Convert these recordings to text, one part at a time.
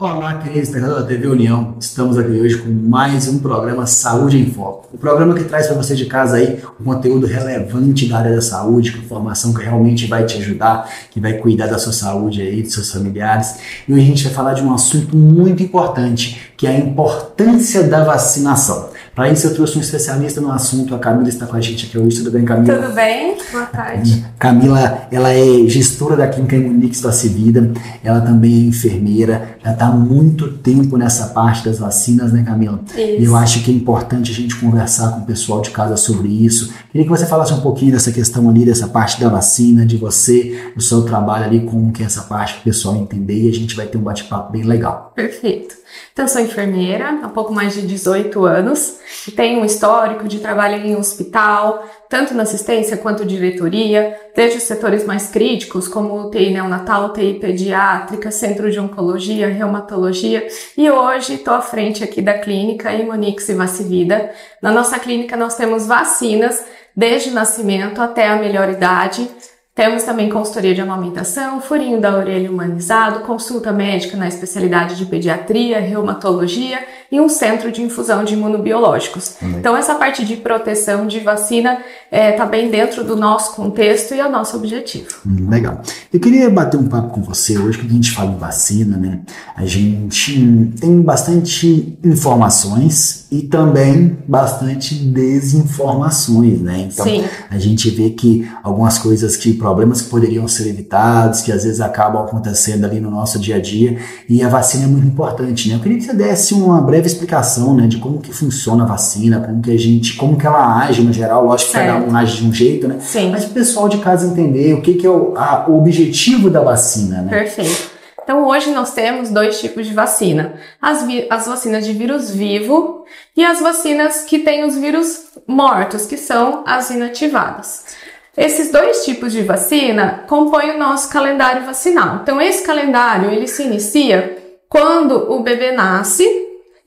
Olá, queridos espectadores da TV União. Estamos aqui hoje com mais um programa Saúde em Foco. O programa que traz para você de casa aí um conteúdo relevante da área da saúde, com informação que realmente vai te ajudar, que vai cuidar da sua saúde aí, dos seus familiares. E hoje a gente vai falar de um assunto muito importante, que é a importância da vacinação. Para isso eu trouxe um especialista no assunto, a Camila está com a gente aqui hoje. Tudo bem, Camila? Tudo bem? Boa tarde. Camila, ela é gestora da Clínica Imunix Vacivida, ela também é enfermeira, ela está há muito tempo nessa parte das vacinas, né, Camila? Isso. E eu acho que é importante a gente conversar com o pessoal de casa sobre isso. Queria que você falasse um pouquinho dessa questão ali, dessa parte da vacina, de você, do seu trabalho ali, como que é essa parte para o pessoal entender, e a gente vai ter um bate-papo bem legal. Perfeito. Então, eu sou enfermeira há pouco mais de 18 anos, tenho um histórico de trabalho em hospital, tanto na assistência quanto diretoria, desde os setores mais críticos, como UTI neonatal, UTI pediátrica, centro de oncologia, reumatologia, e hoje estou à frente aqui da clínica Imunix Vacivida. Na nossa clínica nós temos vacinas desde o nascimento até a melhor idade. Temos também consultoria de amamentação, furinho da orelha humanizado, consulta médica na especialidade de pediatria, reumatologia e um centro de infusão de imunobiológicos. Então essa parte de proteção de vacina está bem dentro do nosso contexto e é o nosso objetivo. Legal. Eu queria bater um papo com você hoje, quando a gente fala em vacina, né? A gente tem bastante informações e também bastante desinformações, né? Então, sim, a gente vê que algumas coisas problemas que poderiam ser evitados, que às vezes acabam acontecendo ali no nosso dia a dia, e a vacina é muito importante, né? Eu queria que você desse uma breve explicação, né, de como que funciona a vacina, como que ela age no geral. Lógico que cada um age de um jeito, né? Sim. Mas o pessoal de casa entender o que é o objetivo da vacina, né? Perfeito. Então, hoje nós temos dois tipos de vacina. As vacinas de vírus vivo e as vacinas que têm os vírus mortos, que são as inativadas. Esses dois tipos de vacina compõem o nosso calendário vacinal. Então, esse calendário, ele se inicia quando o bebê nasce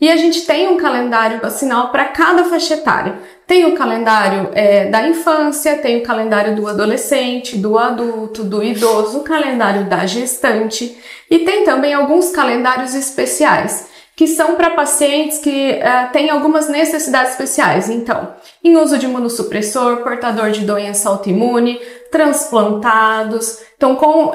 e a gente tem um calendário vacinal para cada faixa etária. Tem o calendário da infância, tem o calendário do adolescente, do adulto, do idoso, o calendário da gestante e tem também alguns calendários especiais, que são para pacientes que têm algumas necessidades especiais. Então, em uso de imunossupressor, portador de doença autoimune, transplantados, então com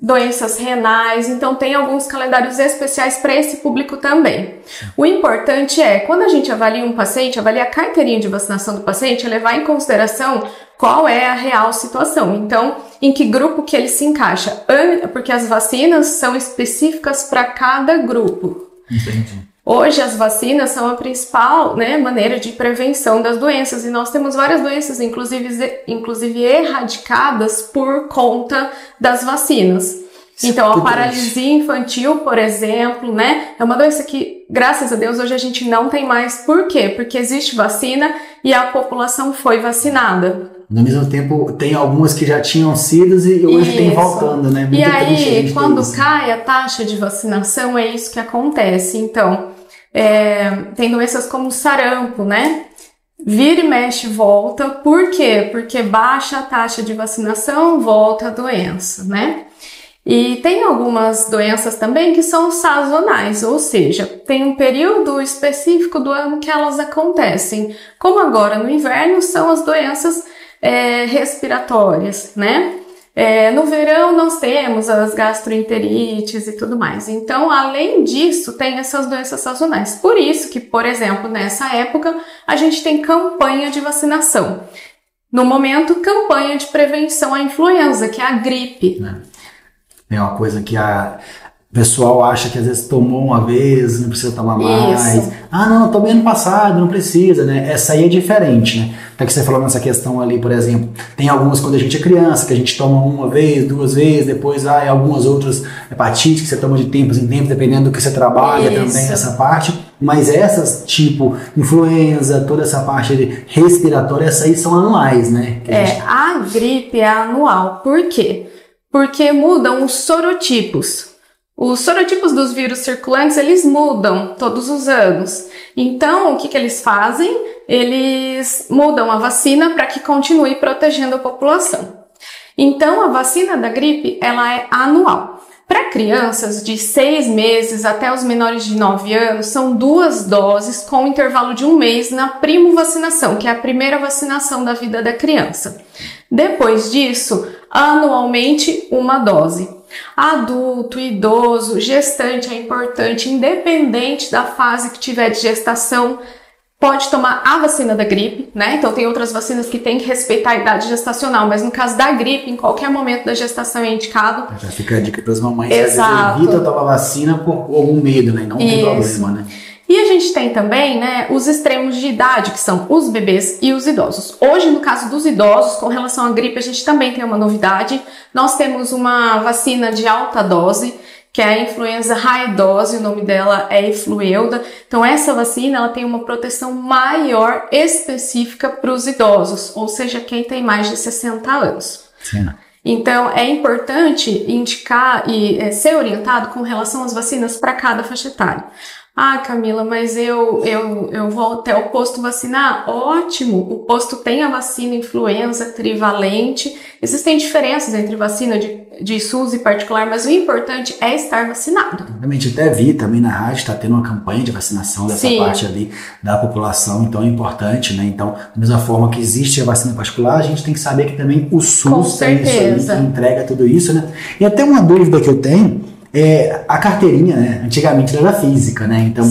doenças renais, então tem alguns calendários especiais para esse público também. O importante é, quando a gente avalia um paciente, avalia a carteirinha de vacinação do paciente, levar em consideração qual é a real situação. Então, em que grupo que ele se encaixa? Porque as vacinas são específicas para cada grupo. Entendi. Hoje as vacinas são a principal, né, maneira de prevenção das doenças e nós temos várias doenças, inclusive erradicadas por conta das vacinas. Então, a paralisia infantil, por exemplo, né, é uma doença que, graças a Deus, hoje a gente não tem mais. Por quê? Porque existe vacina e a população foi vacinada. No mesmo tempo, tem algumas que já tinham sido e hoje tem voltando, né? Muito e aí, quando isso. cai a taxa de vacinação, é isso que acontece. Então, tem doenças como sarampo, né? Vira e mexe, volta. Por quê? Porque baixa a taxa de vacinação, volta a doença, né? E tem algumas doenças também que são sazonais, ou seja, tem um período específico do ano que elas acontecem. Como agora no inverno são as doenças respiratórias, né? No verão nós temos as gastroenterites e tudo mais. Então, além disso, tem essas doenças sazonais. Por isso que, por exemplo, nessa época, a gente tem campanha de vacinação. No momento, campanha de prevenção à influenza, que é a gripe. É uma coisa que o pessoal acha que às vezes tomou uma vez, não precisa tomar mais. Isso. Ah, não, tomei ano passado, não precisa, né? Essa aí é diferente, né? Até que você falou nessa questão ali, por exemplo, tem algumas quando a gente é criança, que a gente toma uma vez, duas vezes, depois algumas outras hepatites que você toma de tempos em tempos, dependendo do que você trabalha. Isso. Também, essa parte. Mas essas, tipo, influenza, toda essa parte respiratória, essas aí são anuais, né? A gripe é anual. Por quê? Porque mudam os sorotipos. Os sorotipos dos vírus circulantes, eles mudam todos os anos. Então, o que eles fazem? Eles mudam a vacina para que continue protegendo a população. Então, a vacina da gripe, ela é anual. Para crianças de 6 meses até os menores de 9 anos, são 2 doses com intervalo de 1 mês na primovacinação, que é a primeira vacinação da vida da criança. Depois disso, anualmente 1 dose. Adulto, idoso, gestante é importante, independente da fase que tiver de gestação, pode tomar a vacina da gripe, né? Então tem outras vacinas que tem que respeitar a idade gestacional, mas no caso da gripe, em qualquer momento da gestação é indicado. Já fica a dica para as mamães, Exato. Que evita tomar vacina por algum medo, né? Não tem problema, né? E a gente tem também, né, os extremos de idade, que são os bebês e os idosos. Hoje, no caso dos idosos, com relação à gripe, a gente também tem uma novidade. Nós temos uma vacina de alta dose, que é a influenza high dose, o nome dela é Efluelda. Então essa vacina ela tem uma proteção maior específica para os idosos, ou seja, quem tem mais de 60 anos. Sim. Então é importante indicar e ser orientado com relação às vacinas para cada faixa etária. Ah, Camila, mas eu vou até o posto vacinar? Ótimo, o posto tem a vacina influenza trivalente. Existem diferenças entre vacina de SUS e particular, mas o importante é estar vacinado. Realmente, até vi também na rádio, está tendo uma campanha de vacinação dessa parte ali da população, então é importante, né? Então, da mesma forma que existe a vacina particular, a gente tem que saber que também o SUS tem isso aí, que entrega tudo isso, né? E até uma dúvida que eu tenho, a carteirinha, né? Antigamente ela era física, né? Então,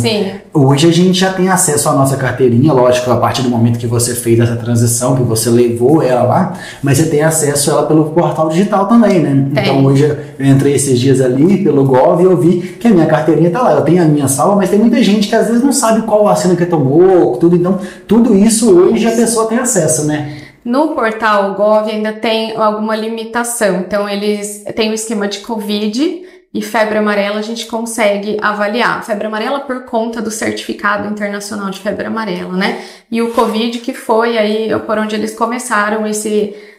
hoje a gente já tem acesso à nossa carteirinha, lógico, a partir do momento que você fez essa transição, que você levou ela lá, mas você tem acesso a ela pelo portal digital também, né? Então, hoje eu entrei esses dias ali pelo Gov e eu vi que a minha carteirinha tá lá. Eu tenho a minha salva, mas tem muita gente que às vezes não sabe qual vacina que tomou, tudo. Então, tudo isso hoje a pessoa tem acesso, né? No portal Gov ainda tem alguma limitação. Então, eles têm o esquema de Covid e febre amarela a gente consegue avaliar. Febre amarela por conta do certificado internacional de febre amarela, né? E o Covid que foi aí por onde eles começaram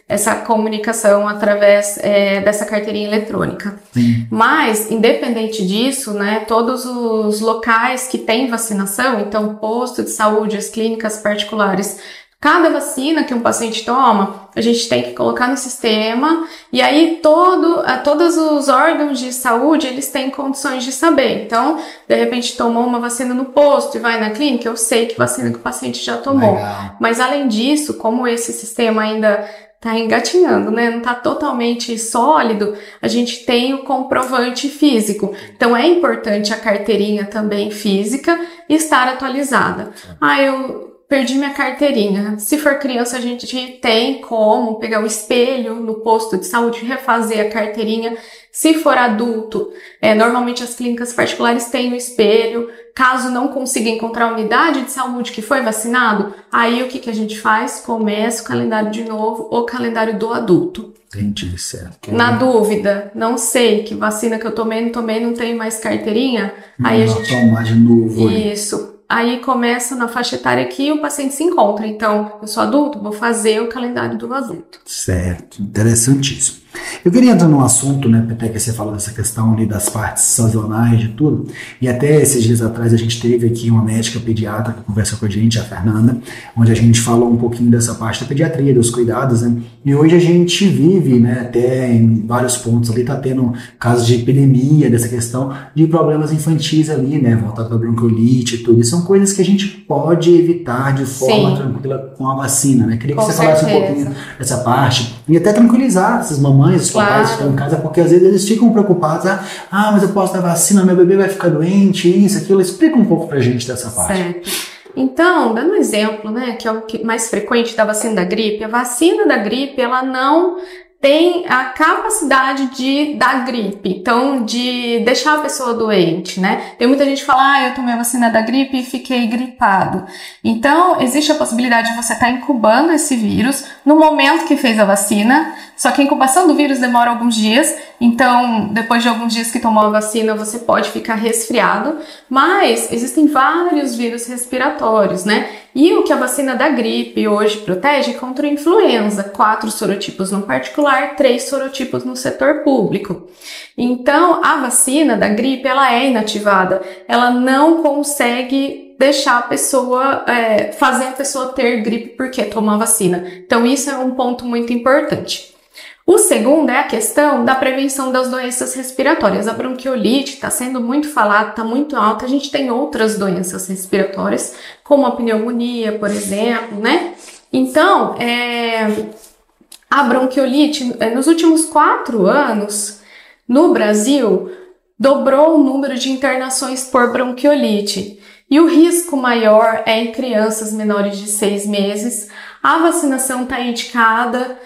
essa comunicação através dessa carteirinha eletrônica. Mas, independente disso, né, todos os locais que têm vacinação, então posto de saúde, as clínicas particulares, cada vacina que um paciente toma, a gente tem que colocar no sistema e aí todos os órgãos de saúde, eles têm condições de saber. Então, de repente tomou uma vacina no posto e vai na clínica, eu sei que vacina que o paciente já tomou. Legal. Mas além disso, como esse sistema ainda tá engatinhando, né? Não tá totalmente sólido, a gente tem o comprovante físico. Então é importante a carteirinha também física estar atualizada. Eu perdi minha carteirinha. Se for criança, a gente tem como pegar o espelho no posto de saúde, refazer a carteirinha. Se for adulto, normalmente as clínicas particulares têm o espelho. Caso não consiga encontrar a unidade de saúde que foi vacinado, aí o que a gente faz? Começa o calendário de novo, o calendário do adulto. Entendi, certo. Na dúvida, não sei que vacina que eu tomei, não tenho mais carteirinha. Aí a gente tomar de novo. Isso. Aí começa na faixa etária que o paciente se encontra. Então, eu sou adulto, vou fazer o calendário do adulto. Certo, interessantíssimo. Eu queria entrar num assunto, né, até que você falou dessa questão ali das partes sazonais de tudo, e até esses dias atrás a gente teve aqui uma médica pediatra que conversou com a gente, a Fernanda, onde a gente falou um pouquinho dessa parte da pediatria, dos cuidados, né, e hoje a gente vive, né, até em vários pontos ali, tá tendo casos de epidemia, dessa questão de problemas infantis ali, né, voltado para bronquiolite e tudo, e são coisas que a gente pode evitar de forma tranquila com a vacina, né, queria que você falasse um pouquinho dessa parte, e até tranquilizar essas mamães, os papais que estão em casa, porque às vezes eles ficam preocupados, mas eu posso dar vacina, meu bebê vai ficar doente, isso, aquilo. Explica um pouco pra gente dessa parte. Certo. Então, dando um exemplo, né, que é o mais frequente da vacina da gripe, a vacina da gripe, ela não tem a capacidade de dar gripe, então de deixar a pessoa doente, né? Tem muita gente que fala, eu tomei a vacina da gripe e fiquei gripado. Então, existe a possibilidade de você estar incubando esse vírus no momento que fez a vacina, só que a incubação do vírus demora alguns dias, então depois de alguns dias que tomou a vacina você pode ficar resfriado, mas existem vários vírus respiratórios, né? E o que a vacina da gripe hoje protege contra a influenza, 4 sorotipos no particular, 3 sorotipos no setor público. Então, a vacina da gripe, ela é inativada, ela não consegue deixar a pessoa, fazer a pessoa ter gripe porque toma a vacina. Então, isso é um ponto muito importante. O segundo é a questão da prevenção das doenças respiratórias. A bronquiolite está sendo muito falada, está muito alta. A gente tem outras doenças respiratórias, como a pneumonia, por exemplo, né? Então, a bronquiolite, nos últimos 4 anos, no Brasil, dobrou o número de internações por bronquiolite. E o risco maior é em crianças menores de 6 meses. A vacinação está indicada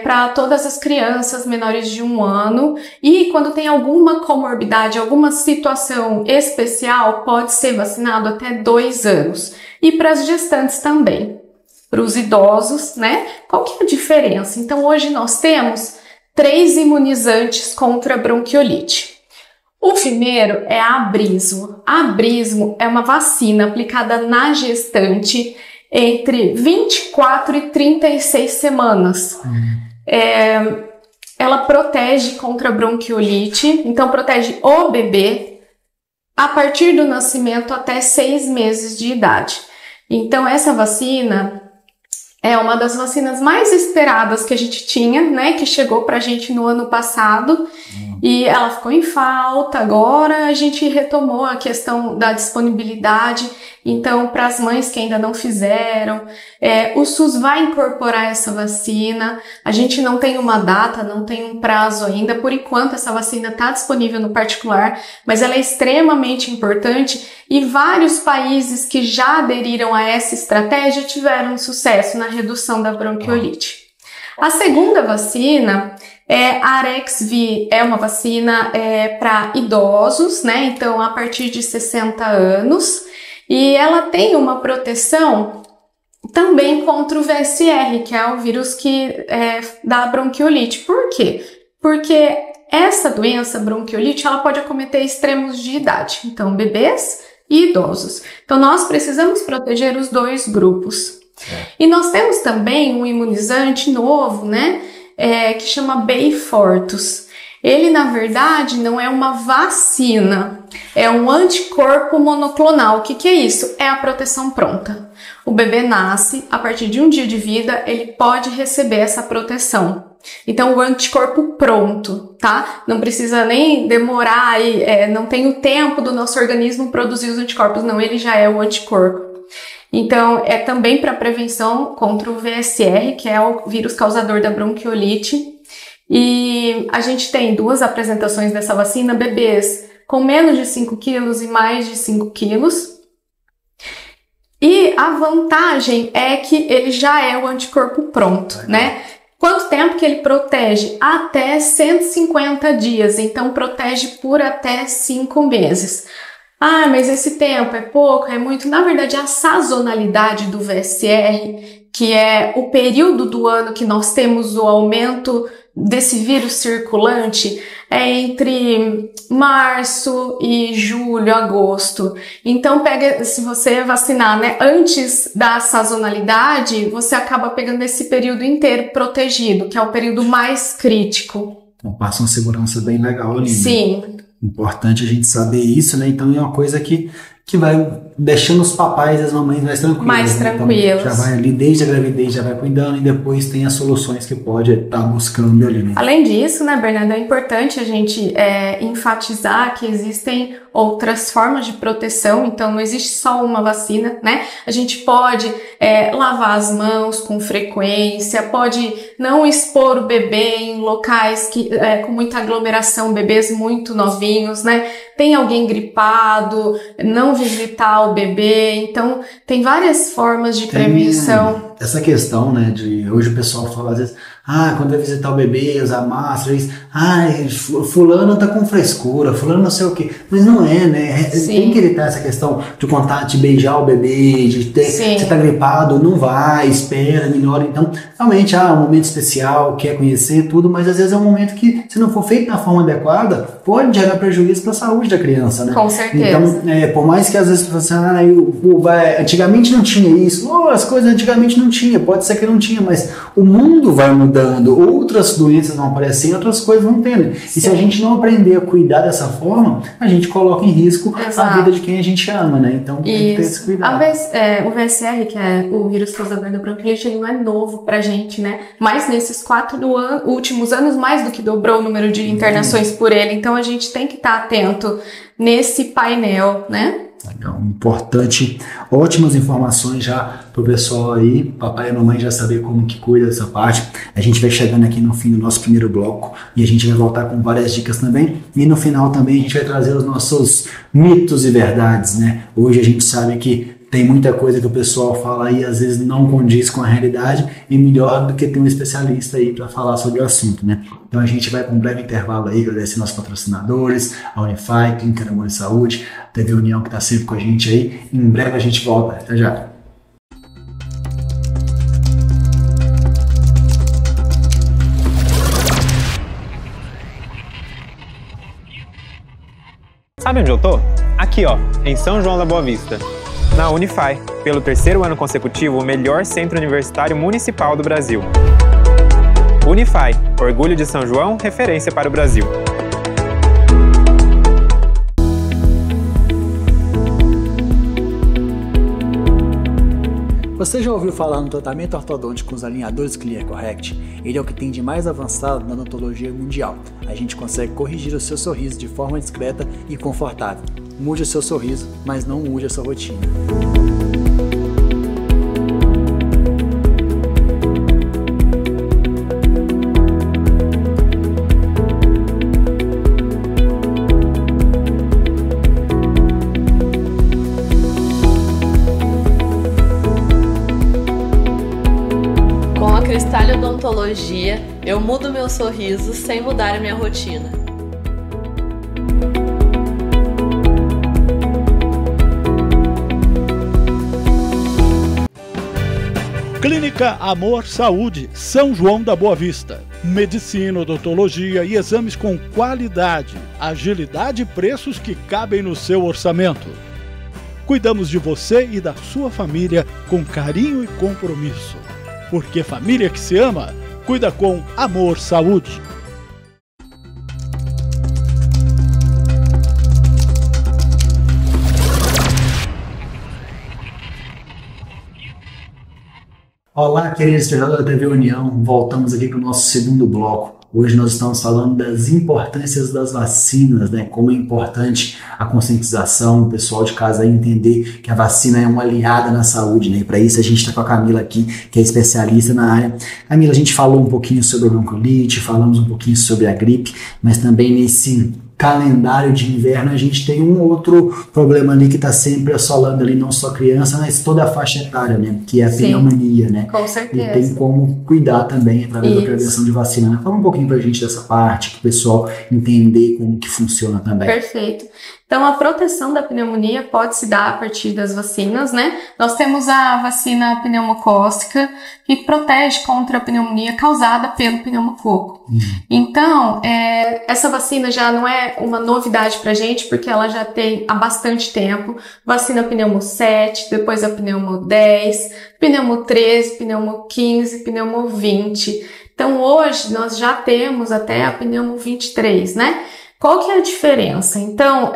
para todas as crianças menores de 1 ano. E quando tem alguma comorbidade, alguma situação especial, pode ser vacinado até 2 anos. E para as gestantes também. Para os idosos, né? Qual que é a diferença? Então, hoje nós temos 3 imunizantes contra a bronquiolite. O primeiro é a Abrismo. A Abrismo é uma vacina aplicada na gestante entre 24 e 36 semanas. Ela protege contra a bronquiolite, então protege o bebê a partir do nascimento até 6 meses de idade. Então essa vacina é uma das vacinas mais esperadas que a gente tinha, né, que chegou pra gente no ano passado, e ela ficou em falta. Agora a gente retomou a questão da disponibilidade. Então, para as mães que ainda não fizeram, o SUS vai incorporar essa vacina. A gente não tem uma data, não tem um prazo ainda. Por enquanto, essa vacina está disponível no particular, mas ela é extremamente importante e vários países que já aderiram a essa estratégia tiveram sucesso na redução da bronquiolite. A segunda vacina é a Arexvy, é uma vacina para idosos, né? Então, a partir de 60 anos. E ela tem uma proteção também contra o VSR, que é o vírus que dá bronquiolite. Por quê? Porque essa doença, bronquiolite, ela pode acometer extremos de idade. Então, bebês e idosos. Então, nós precisamos proteger os 2 grupos. E nós temos também um imunizante novo, né? Que chama Beyfortus. Ele, na verdade, não é uma vacina, é um anticorpo monoclonal. O que é isso? É a proteção pronta. O bebê nasce, a partir de 1 dia de vida, ele pode receber essa proteção. Então, o anticorpo pronto, tá? Não precisa nem demorar, não tem o tempo do nosso organismo produzir os anticorpos, não, ele já é o anticorpo. Então, é também para prevenção contra o VSR, que é o vírus causador da bronquiolite. E a gente tem 2 apresentações dessa vacina, bebês com menos de 5 quilos e mais de 5 quilos. E a vantagem é que ele já é o anticorpo pronto, né? Quanto tempo que ele protege? Até 150 dias, então protege por até 5 meses. Ah, mas esse tempo é pouco, é muito? Na verdade, a sazonalidade do VSR, que é o período do ano que nós temos o aumento desse vírus circulante, é entre março e julho, agosto. Então, se você vacinar, né, antes da sazonalidade, você acaba pegando esse período inteiro protegido, que é o período mais crítico. Então, passa uma segurança bem legal ali. Sim. Né? Importante a gente saber isso, né? Então, é uma coisa que vai deixando os papais e as mamães mais tranquilos. Mais tranquilos. Então, já vai ali desde a gravidez, já vai cuidando e depois tem as soluções que pode estar buscando ali. Né? Além disso, né, Bernardo, é importante a gente enfatizar que existem outras formas de proteção, então não existe só uma vacina, né? A gente pode lavar as mãos com frequência, pode não expor o bebê em locais com muita aglomeração, bebês muito novinhos, né? Tem alguém gripado, não visitar o bebê, então tem várias formas de prevenção. Essa questão, né, de hoje o pessoal fala às vezes, quando vai visitar o bebê, usar máscara, fulano tá com frescura, fulano não sei o quê, mas não é, né, tem que evitar essa questão de contato, de beijar o bebê, de ter, você tá gripado, não vai, espera, melhora, então realmente um momento especial, quer conhecer tudo, mas às vezes é um momento que se não for feito da forma adequada, pode gerar prejuízo para a saúde da criança, né? Com certeza. Então, por mais que às vezes você antigamente não tinha isso, as coisas antigamente não tinha, pode ser que não tinha, mas o mundo vai mudando. mudando, outras doenças vão aparecendo, outras coisas vão tendo. E se a gente não aprender a cuidar dessa forma, a gente coloca em risco a vida de quem a gente ama, né? Então tem que ter esse cuidado. O VSR, que é o vírus causador da bronquite, ele não é novo pra gente, né? Mas nesses 4 últimos anos, mais do que dobrou o número de internações por ele. Então a gente tem que estar atento nesse painel, né? Então, importante, ótimas informações já pro pessoal aí, papai e mamãe já saber como que cuida dessa parte. A gente vai chegando aqui no fim do nosso primeiro bloco e a gente vai voltar com várias dicas também. E no final também a gente vai trazer os nossos mitos e verdades, né? Hoje a gente sabe que tem muita coisa que o pessoal fala aí, às vezes não condiz com a realidade, e melhor do que ter um especialista aí para falar sobre o assunto, né? Então a gente vai com um breve intervalo aí, agradecer nossos patrocinadores, a Unify, Clínica Amor e Saúde, a TV União que está sempre com a gente aí. Em breve a gente volta. Até já. Sabe onde eu tô? Aqui, ó, em São João da Boa Vista. Na Unify, pelo 3º ano consecutivo, o melhor centro universitário municipal do Brasil. Unify, orgulho de São João, referência para o Brasil. Você já ouviu falar no tratamento ortodôntico com os alinhadores Clear Correct? Ele é o que tem de mais avançado na odontologia mundial. A gente consegue corrigir o seu sorriso de forma discreta e confortável. Mude o seu sorriso, mas não mude a sua rotina. Com a Cristal Odontologia, eu mudo meu sorriso sem mudar a minha rotina. Clínica Amor Saúde, São João da Boa Vista. Medicina, odontologia e exames com qualidade, agilidade e preços que cabem no seu orçamento. Cuidamos de você e da sua família com carinho e compromisso. Porque família que se ama, cuida com Amor Saúde. Olá, queridos espectadores da TV União, voltamos aqui com o nosso segundo bloco. Hoje nós estamos falando das importâncias das vacinas, né? Como é importante a conscientização, o pessoal de casa entender que a vacina é uma aliada na saúde, né? E para isso a gente está com a Camila aqui, que é especialista na área. Camila, a gente falou um pouquinho sobre a bronquiolite, falamos um pouquinho sobre a gripe, mas também nesse calendário de inverno a gente tem um outro problema ali que está sempre assolando ali não só criança, mas toda a faixa etária, né? Que é a pneumonia, né? Com certeza. E tem como cuidar também através da prevenção de vacina, né? Fala um pouquinho pra gente dessa parte, para o pessoal entender como que funciona também. Perfeito. Então, a proteção da pneumonia pode se dar a partir das vacinas, né? Nós temos a vacina pneumocócica, que protege contra a pneumonia causada pelo pneumococo. Então, essa vacina já não é uma novidade pra gente, porque ela já tem há bastante tempo. Vacina pneumo 7, depois a pneumo 10, pneumo 13, pneumo 15, pneumo 20. Então, hoje, nós já temos até a pneumo 23, né? Qual que é a diferença? Então,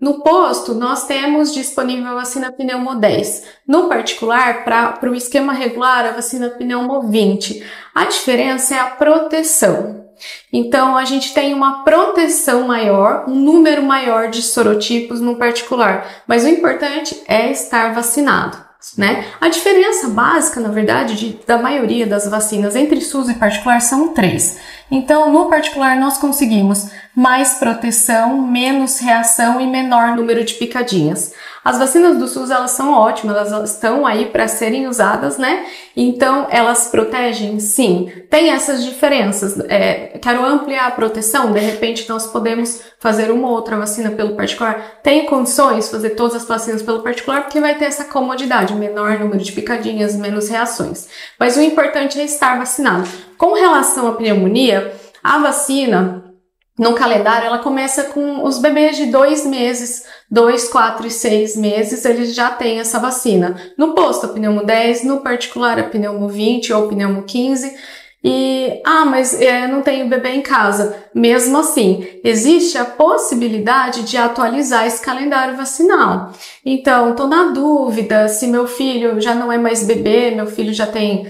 no posto, nós temos disponível a vacina pneumo 10. No particular, para o esquema regular, a vacina pneumo 20. A diferença é a proteção. Então, a gente tem uma proteção maior, um número maior de sorotipos no particular. Mas o importante é estar vacinado, né? A diferença básica, na verdade, da maioria das vacinas entre SUS e particular são 3. Então, no particular, nós conseguimos mais proteção, menos reação e menor número de picadinhas. As vacinas do SUS, elas são ótimas, elas estão aí para serem usadas, né? Então, elas protegem? Sim. Tem essas diferenças. Quero ampliar a proteção? De repente, nós podemos fazer uma ou outra vacina pelo particular. Tem condições de fazer todas as vacinas pelo particular, porque vai ter essa comodidade, menor número de picadinhas, menos reações. Mas o importante é estar vacinado. Com relação à pneumonia, a vacina, no calendário, ela começa com os bebês de 2 meses, 2, 4 e 6 meses, eles já têm essa vacina. No posto, a pneumo 10, no particular, a pneumo 20 ou pneumo 15. Mas eu não tenho bebê em casa. Mesmo assim, existe a possibilidade de atualizar esse calendário vacinal. Então, estou na dúvida se meu filho já não é mais bebê, meu filho já tem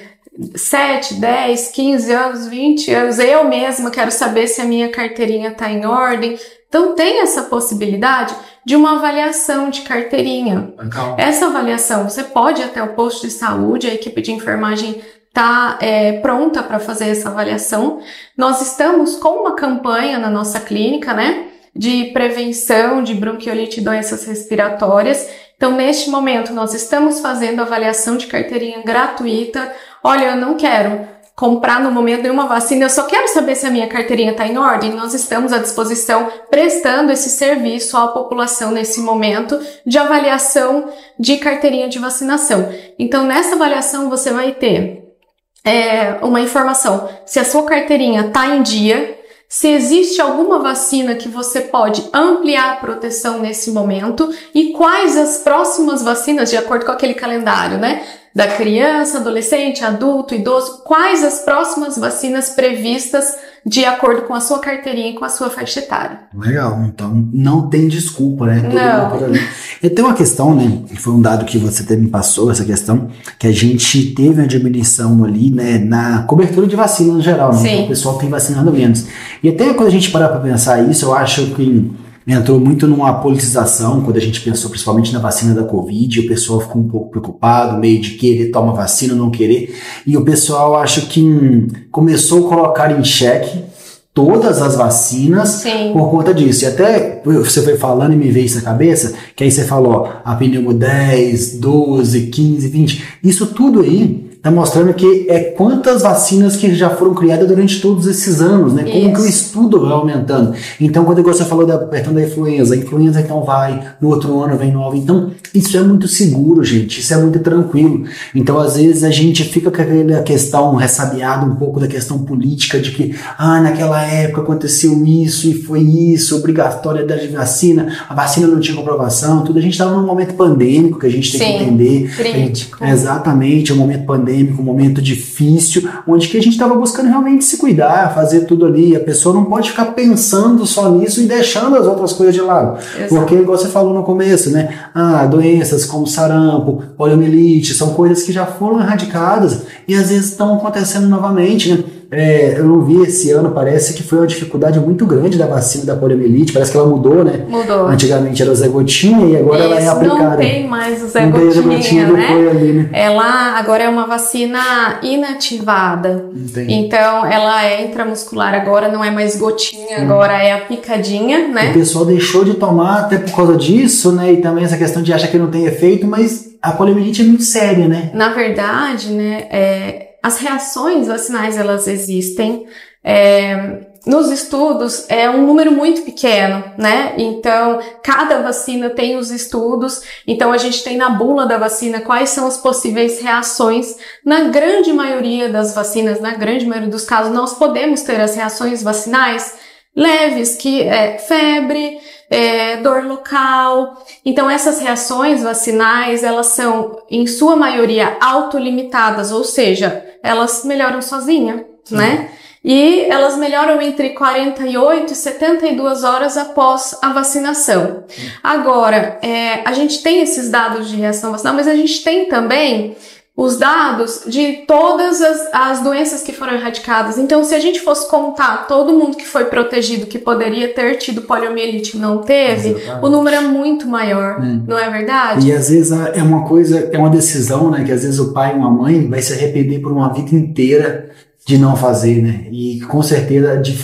7, 10, 15 anos, 20 anos, eu mesma quero saber se a minha carteirinha está em ordem. Então, tem essa possibilidade de uma avaliação de carteirinha. Legal. Essa avaliação, você pode ir até o posto de saúde, a equipe de enfermagem está pronta para fazer essa avaliação. Nós estamos com uma campanha na nossa clínica, né, de prevenção de bronquiolite e doenças respiratórias. Então, neste momento, nós estamos fazendo avaliação de carteirinha gratuita. Olha, eu não quero comprar no momento nenhuma vacina, eu só quero saber se a minha carteirinha está em ordem. Nós estamos à disposição prestando esse serviço à população nesse momento de avaliação de carteirinha de vacinação. Então, nessa avaliação você vai ter uma informação se a sua carteirinha está em dia, se existe alguma vacina que você pode ampliar a proteção nesse momento e quais as próximas vacinas, de acordo com aquele calendário, né? Da criança, adolescente, adulto, idoso, quais as próximas vacinas previstas de acordo com a sua carteirinha e com a sua faixa etária. Legal, então não tem desculpa, né? Não. E tem uma questão, né, que foi um dado que você me passou, essa questão, que a gente teve uma diminuição ali, né, na cobertura de vacina no geral, né? Sim. Então, o pessoal tem vacinado menos. E até quando a gente parar para pensar isso, eu acho que entrou muito numa politização, quando a gente pensou principalmente na vacina da Covid, o pessoal ficou um pouco preocupado, meio de querer tomar vacina, não querer, e o pessoal acho que começou a colocar em xeque todas as vacinas. Sim. Por conta disso. E até você foi falando e me veio isso na cabeça, que aí você falou, a pneumo 10, 12, 15, 20, isso tudo aí tá mostrando que quantas vacinas que já foram criadas durante todos esses anos, né? Como que o estudo vai aumentando. Então, quando você falou da questão da influenza, a influenza então vai, no outro ano vem nova. Então, isso é muito seguro, gente. Isso é muito tranquilo. Então, às vezes, a gente fica com aquela questão ressabiada um pouco da questão política de que, naquela época aconteceu isso e foi isso, obrigatória da vacina, a vacina não tinha comprovação, tudo. A gente estava num momento pandêmico que a gente tem que entender. Crítico. Exatamente, um momento pandêmico, um momento difícil, onde que a gente estava buscando realmente se cuidar, fazer tudo ali. A pessoa não pode ficar pensando só nisso e deixando as outras coisas de lado. Exato. Porque, igual você falou no começo, né? Doenças como sarampo, poliomielite, são coisas que já foram erradicadas e às vezes estão acontecendo novamente, né? Eu não vi esse ano, parece que foi uma dificuldade muito grande da vacina da poliomielite, parece que ela mudou, né? Mudou. Antigamente era o Zé Gotinha e agora ela é aplicada. Não tem mais o Zé Gotinha, né? Foi ali, né? Ela agora é uma vacina inativada. Entendi. Então ela é intramuscular agora, não é mais gotinha, agora é a picadinha, né? O pessoal deixou de tomar até por causa disso, né? E também essa questão de achar que não tem efeito, mas a poliomielite é muito séria, né? Na verdade, né, as reações vacinais, elas existem. Nos estudos é um número muito pequeno, né? Então, cada vacina tem os estudos. Então, a gente tem na bula da vacina quais são as possíveis reações. Na grande maioria das vacinas, na grande maioria dos casos, nós podemos ter as reações vacinais leves, que é febre, dor local. Então, essas reações vacinais, elas são, em sua maioria, autolimitadas, ou seja, elas melhoram sozinha, né? E elas melhoram entre 48 e 72 horas após a vacinação. Agora, a gente tem esses dados de reação vacinal, mas a gente tem também os dados de todas as doenças que foram erradicadas. Então, se a gente fosse contar todo mundo que foi protegido, que poderia ter tido poliomielite e não teve, o número é muito maior, não é verdade? E às vezes é uma decisão, né, que às vezes o pai e uma mãe vai se arrepender por uma vida inteira de não fazer, né? E com certeza de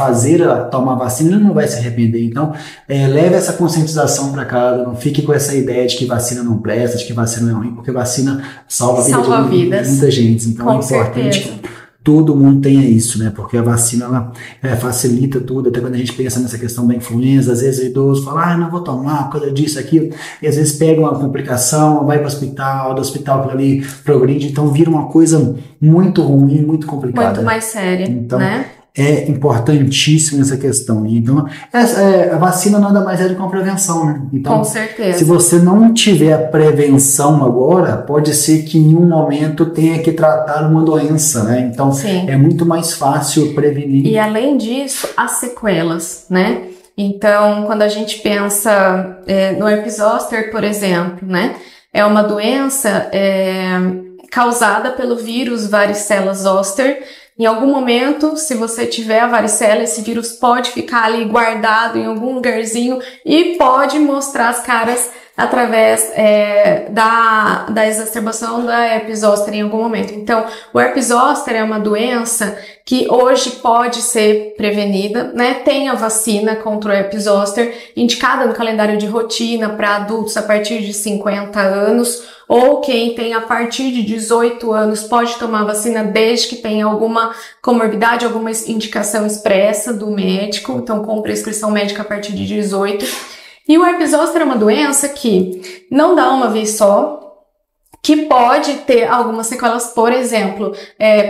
tomar vacina ele não vai se arrepender. Então, leve essa conscientização para casa, não fique com essa ideia de que vacina não presta, de que vacina não é ruim, porque vacina salva a vida de muita gente. Então com é importante certeza. que todo mundo tenha isso, né? Porque a vacina ela facilita tudo. Até quando a gente pensa nessa questão da influenza, às vezes o idoso fala, não vou tomar por causa disso, aquilo, e às vezes pega uma complicação, vai para o hospital, do hospital aquilo ali progride, então vira uma coisa muito ruim, muito complicada. Muito mais séria, então, né? é importantíssimo essa questão. Então, a vacina nada mais é do que uma prevenção, né? Então, com certeza. se você não tiver a prevenção agora, pode ser que em um momento tenha que tratar uma doença, né? Então, Sim. é muito mais fácil prevenir. E além disso, as sequelas, né? Então, quando a gente pensa no herpes zoster, por exemplo, né? É uma doença causada pelo vírus varicela zoster. Em algum momento, se você tiver a varicela, esse vírus pode ficar ali guardado em algum lugarzinho e pode mostrar as caras através da exacerbação da herpes zoster em algum momento. Então, o herpes zoster é uma doença que hoje pode ser prevenida, né? Tem a vacina contra o herpes zoster indicada no calendário de rotina para adultos a partir de 50 anos, ou quem tem a partir de 18 anos pode tomar vacina desde que tenha alguma comorbidade, alguma indicação expressa do médico, então com prescrição médica a partir de 18. E o herpes zoster é uma doença que não dá uma vez só, que pode ter algumas sequelas, por exemplo,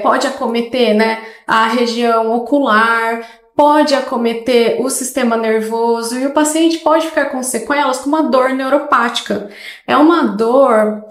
pode acometer, né, a região ocular, pode acometer o sistema nervoso e o paciente pode ficar com sequelas como uma dor neuropática. É uma dor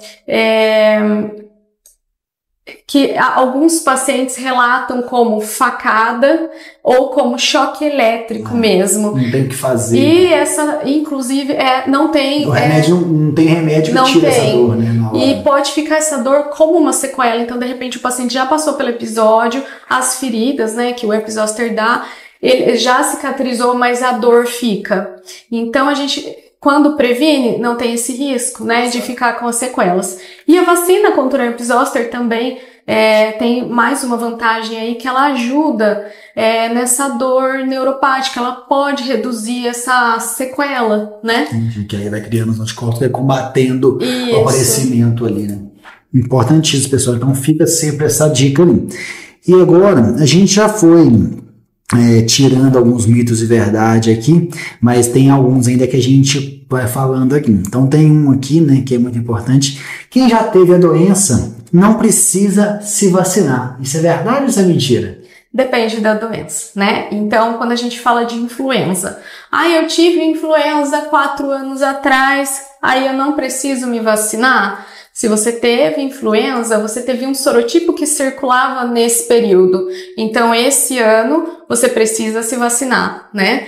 que alguns pacientes relatam como facada ou como choque elétrico mesmo. Não tem o que fazer. E essa, inclusive, não tem... O remédio não tem remédio que tira essa dor, né? E pode ficar essa dor como uma sequela. Então, de repente, o paciente já passou pelo episódio, as feridas, né, que o herpes zoster dá, ele já cicatrizou, mas a dor fica. Então, a gente... Quando previne, não tem esse risco, né, de ficar com as sequelas. E a vacina contra o herpes zoster também tem mais uma vantagem aí, que ela ajuda nessa dor neuropática, ela pode reduzir essa sequela, né? Que aí vai criando os anticorpos, vai combatendo o aparecimento ali, né? Importantíssimo, pessoal. Então fica sempre essa dica ali. E agora, a gente já foi... tirando alguns mitos de verdade aqui, mas tem alguns ainda que a gente vai falando aqui. Então tem um aqui, né, que é muito importante. Quem já teve a doença não precisa se vacinar. Isso é verdade ou isso é mentira? Depende da doença, né? Então, quando a gente fala de influenza, eu tive influenza 4 anos atrás, aí eu não preciso me vacinar? Se você teve influenza, você teve um sorotipo que circulava nesse período. Então, esse ano, você precisa se vacinar, né?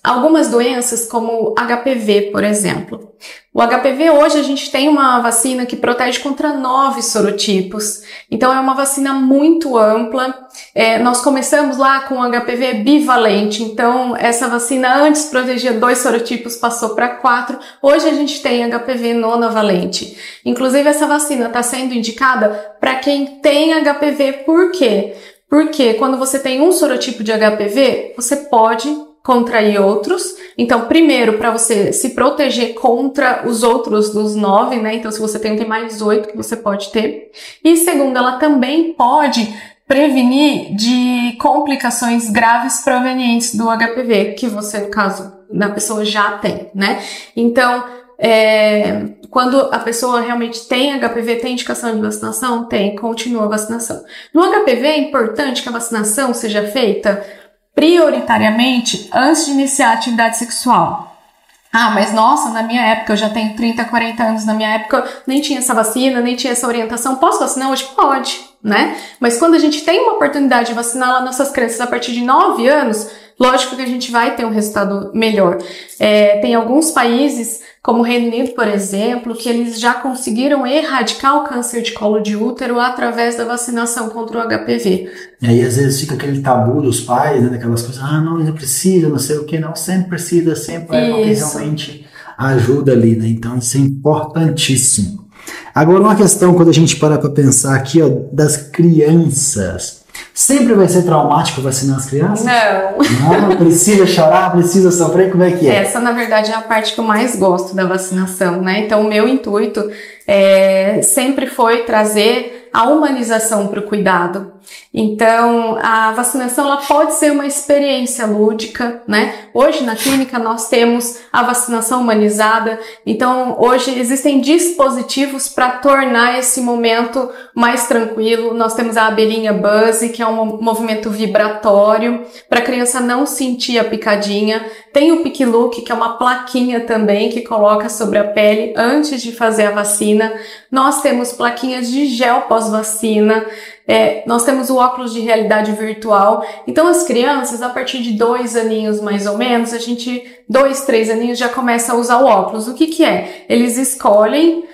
Algumas doenças, como HPV, por exemplo. O HPV, hoje, a gente tem uma vacina que protege contra 9 sorotipos. Então, é uma vacina muito ampla. Nós começamos lá com HPV bivalente. Então, essa vacina antes protegia 2 sorotipos, passou para 4. Hoje, a gente tem HPV nonavalente. Inclusive, essa vacina está sendo indicada para quem tem HPV. Por quê? Porque quando você tem um sorotipo de HPV, você pode contrair outros. Então, primeiro, para você se proteger contra os outros dos 9, né? Então, se você tem mais 8 que você pode ter. E segundo, ela também pode prevenir de complicações graves provenientes do HPV, que você, no caso da pessoa, já tem, né? Então, quando a pessoa realmente tem HPV, tem indicação de vacinação? Tem, continua a vacinação. No HPV é importante que a vacinação seja feita prioritariamente antes de iniciar a atividade sexual. Mas nossa, na minha época, eu já tenho 30, 40 anos, na minha época nem tinha essa vacina, nem tinha essa orientação. Posso vacinar hoje? Pode, né? Mas quando a gente tem uma oportunidade de vacinar lá nossas crianças a partir de 9 anos, lógico que a gente vai ter um resultado melhor. Tem alguns países, como o Reino Unido, por exemplo, que eles já conseguiram erradicar o câncer de colo de útero através da vacinação contra o HPV. E aí, às vezes, fica aquele tabu dos pais, né, daquelas coisas, não precisa, não sei o que, não, sempre precisa, sempre porque realmente ajuda ali, né? Então, isso é importantíssimo. Agora, uma questão, quando a gente para pensar aqui, das crianças, sempre vai ser traumático vacinar as crianças? Não, precisa chorar, precisa sofrer, como é que é? Essa, na verdade, é a parte que eu mais gosto da vacinação, né? Então, o meu intuito sempre foi trazer trazer a humanização para o cuidado. Então, a vacinação ela pode ser uma experiência lúdica, né? Hoje na clínica nós temos a vacinação humanizada, então hoje existem dispositivos para tornar esse momento mais tranquilo. Nós temos a abelhinha Buzz, que é um movimento vibratório para a criança não sentir a picadinha. Tem o Pick Look, que é uma plaquinha também que coloca sobre a pele antes de fazer a vacina. Nós temos plaquinhas de gel pós-vacina. Nós temos o óculos de realidade virtual. Então as crianças, a partir de 2 aninhos mais ou menos, 2, 3 aninhos já começa a usar o óculos. O que é? Eles escolhem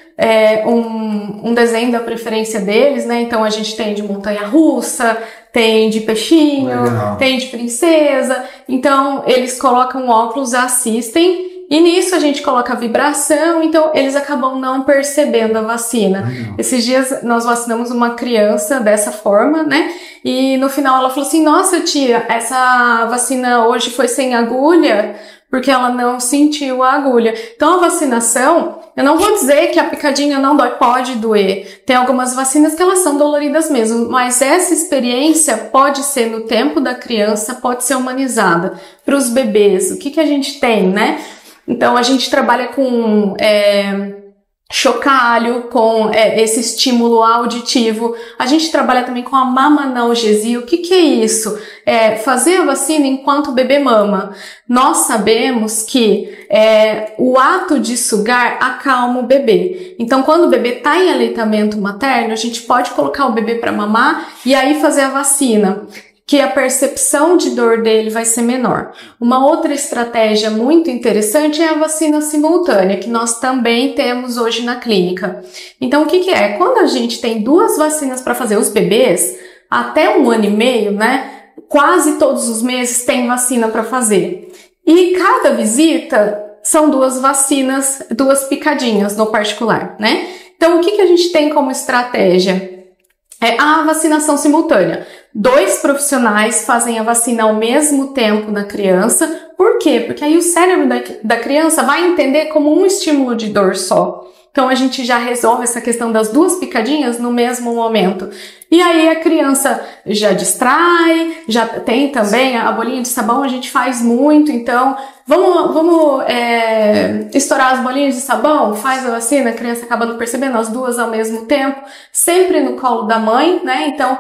um desenho da preferência deles, né? Então a gente tem de montanha-russa, tem de peixinho, legal, tem de princesa. Então eles colocam óculos, assistem. E nisso a gente coloca vibração, então eles acabam não percebendo a vacina. Esses dias nós vacinamos uma criança dessa forma, né? E no final ela falou assim, nossa tia, essa vacina hoje foi sem agulha, porque ela não sentiu a agulha. Então a vacinação, eu não vou dizer que a picadinha não dói, pode doer. Tem algumas vacinas que elas são doloridas mesmo, mas essa experiência pode ser no tempo da criança, pode ser humanizada. Para os bebês, o que a gente tem, né? Então, a gente trabalha com chocalho, com esse estímulo auditivo. A gente trabalha também com a mamanalgesia. O que é isso? Fazer a vacina enquanto o bebê mama. Nós sabemos que o ato de sugar acalma o bebê. Então, quando o bebê está em aleitamento materno, a gente pode colocar o bebê para mamar e aí fazer a vacina, que a percepção de dor dele vai ser menor. Uma outra estratégia muito interessante é a vacina simultânea, que nós também temos hoje na clínica. Então, o que é? Quando a gente tem 2 vacinas para fazer os bebês, até 1 ano e meio, né? Quase todos os meses tem vacina para fazer. E cada visita são 2 vacinas, 2 picadinhas no particular, né? Então, o que a gente tem como estratégia? A vacinação simultânea. 2 profissionais fazem a vacina ao mesmo tempo na criança. Por quê? Porque aí o cérebro da criança vai entender como um estímulo de dor só. Então a gente já resolve essa questão das 2 picadinhas no mesmo momento. E aí a criança já distrai, já tem também a bolinha de sabão, a gente faz muito, então vamos estourar as bolinhas de sabão, faz a vacina, a criança acaba não percebendo, as 2 ao mesmo tempo, sempre no colo da mãe, né? Então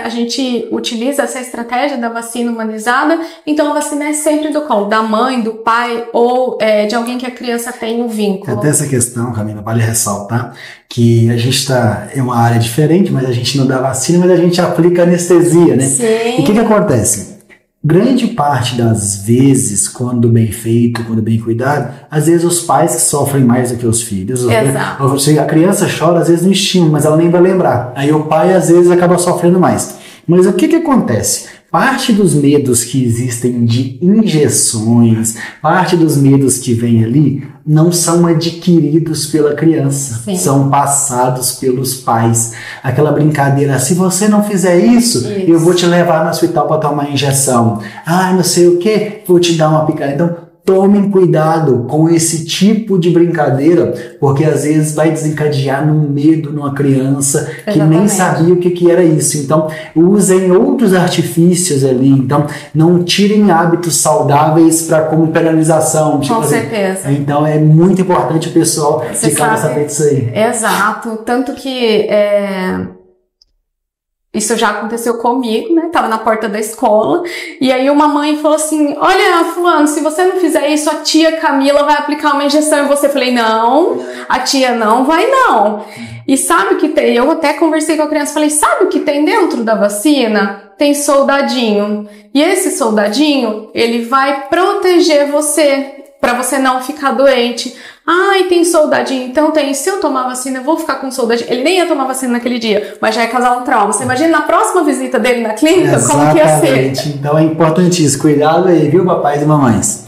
a gente utiliza essa estratégia da vacina humanizada, então a vacina é sempre do colo da mãe, do pai ou de alguém que a criança tem um vínculo. Até essa questão, Camila, vale ressaltar que a gente está em uma área diferente, mas a gente não dá vacina, mas a gente aplica anestesia, né? Sim. E o que acontece? Grande parte das vezes, quando bem feito, quando bem cuidado, às vezes os pais que sofrem mais do que os filhos. Exato. A criança chora, às vezes no estímulo, mas ela nem vai lembrar. Aí o pai, às vezes, acaba sofrendo mais. Mas o que acontece? Parte dos medos que existem de injeções, parte dos medos que vem ali, não são adquiridos pela criança, sim, são passados pelos pais. Aquela brincadeira, se você não fizer isso, eu vou te levar no hospital para tomar injeção. Ah, não sei o que, vou te dar uma picada. Então, tomem cuidado com esse tipo de brincadeira, porque às vezes vai desencadear num medo numa criança que nem sabia o que era isso. Então, usem outros artifícios ali. Então, não tirem hábitos saudáveis como penalização. Com certeza. Então, é muito importante o pessoal ficar saber disso aí. Exato. Tanto que isso já aconteceu comigo, né? Tava na porta da escola. E aí uma mãe falou assim, olha, fulano, se você não fizer isso, a tia Camila vai aplicar uma injeção em você. Eu falei, não, a tia não vai não. E sabe o que tem? Eu até conversei com a criança, falei, sabe o que tem dentro da vacina? Tem soldadinho. E esse soldadinho, ele vai proteger você, para você não ficar doente. Ai, tem soldadinho, então tem. Se eu tomar vacina, eu vou ficar com soldadinho. Ele nem ia tomar vacina naquele dia, mas já ia causar um trauma. Você imagina na próxima visita dele na clínica, como que ia ser? Então é importante isso. Cuidado aí, viu, papais e mamães?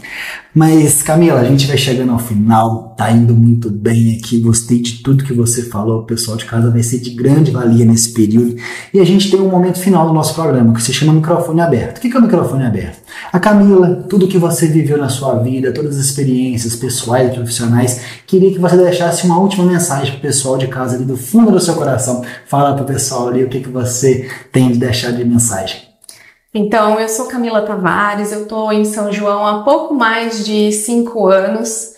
Mas, Camila, a gente vai chegando ao final, tá indo muito bem aqui, gostei de tudo que você falou, o pessoal de casa vai ser de grande valia nesse período. E a gente tem um momento final do nosso programa, que se chama microfone aberto. O que é o microfone aberto? A Camila, tudo que você viveu na sua vida, todas as experiências pessoais e profissionais, queria que você deixasse uma última mensagem pro pessoal de casa ali do fundo do seu coração. Fala pro pessoal ali o que você tem de deixar de mensagem. Então, eu sou Camila Tavares, eu estou em São João há pouco mais de 5 anos,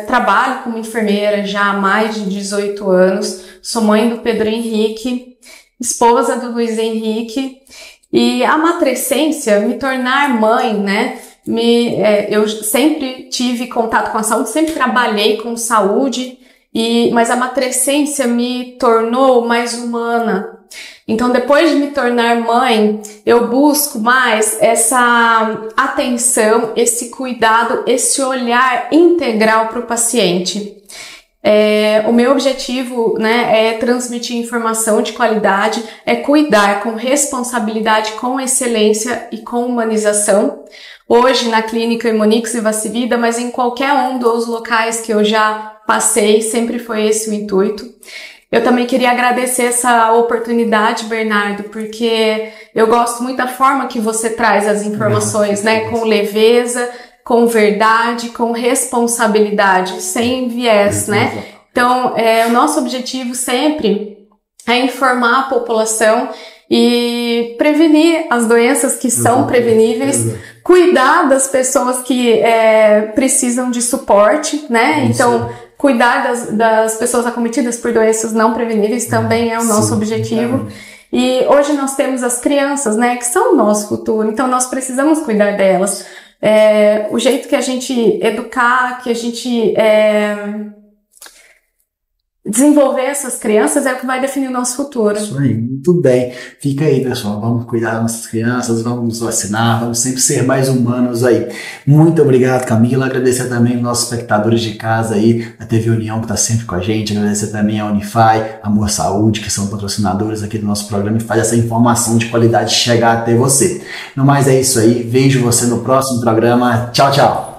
trabalho como enfermeira já há mais de 18 anos, sou mãe do Pedro Henrique, esposa do Luiz Henrique, e a matrescência, me tornar mãe, né, eu sempre tive contato com a saúde, sempre trabalhei com saúde, mas a matrescência me tornou mais humana. Então, depois de me tornar mãe, eu busco mais essa atenção, esse cuidado, esse olhar integral para o paciente. O meu objetivo, né, é transmitir informação de qualidade, é cuidar com responsabilidade, com excelência e com humanização. Hoje, na clínica Imonix e Vacivida, mas em qualquer um dos locais que eu já passei, sempre foi esse o intuito. Eu também queria agradecer essa oportunidade, Bernardo, porque eu gosto muito da forma que você traz as informações, né, com leveza, com verdade, com responsabilidade, sem viés, né? Então, o nosso objetivo sempre é informar a população e prevenir as doenças que são preveníveis, cuidar das pessoas que precisam de suporte, né? Então, cuidar das pessoas acometidas por doenças não preveníveis também é o nosso objetivo. E hoje nós temos as crianças, né, que são o nosso futuro, então nós precisamos cuidar delas. O jeito que a gente educar, que a gente desenvolver essas crianças é o que vai definir o nosso futuro. Isso aí, muito bem. Fica aí, pessoal. Vamos cuidar das nossas crianças, vamos nos vacinar, vamos sempre ser mais humanos aí. Muito obrigado, Camila. Agradecer também aos nossos espectadores de casa aí, a TV União, que está sempre com a gente. Agradecer também a Unify, Amor Saúde, que são patrocinadores aqui do nosso programa e faz essa informação de qualidade chegar até você. No mais, é isso aí. Vejo você no próximo programa. Tchau, tchau.